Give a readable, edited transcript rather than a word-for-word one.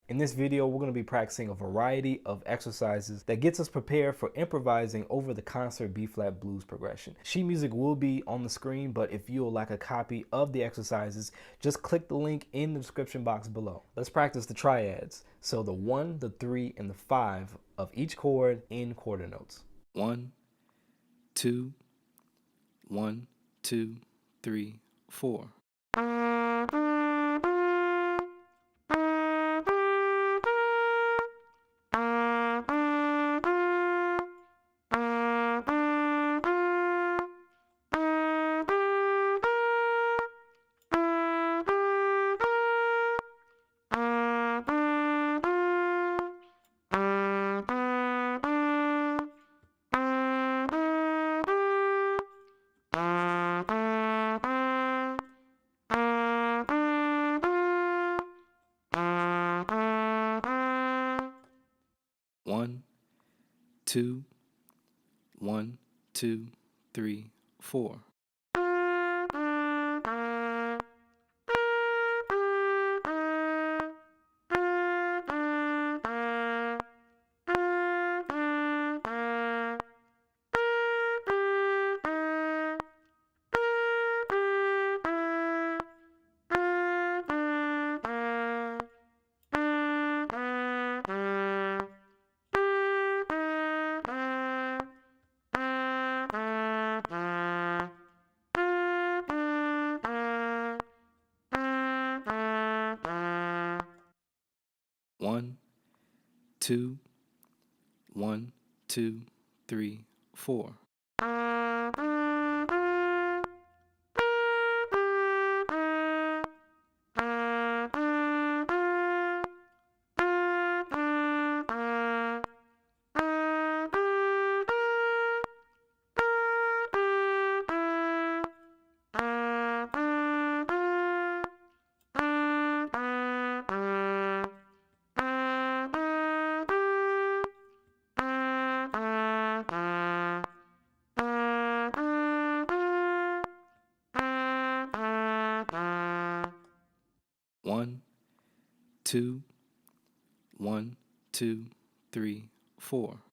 In this video, we're going to be practicing a variety of exercises that gets us prepared for improvising over the concert B-flat blues progression. Sheet music will be on the screen, but if you would like a copy of the exercises, just click the link in the description box below. Let's practice the triads. So the 1, the 3, and the 5 of each chord in quarter notes. 1, 2, 1, 2, 3, 4. 1, 2, 1, 2, 3, 4. 1, 2, 1, 2, 3, 4. 1, 2, 1, 2, 3, 4.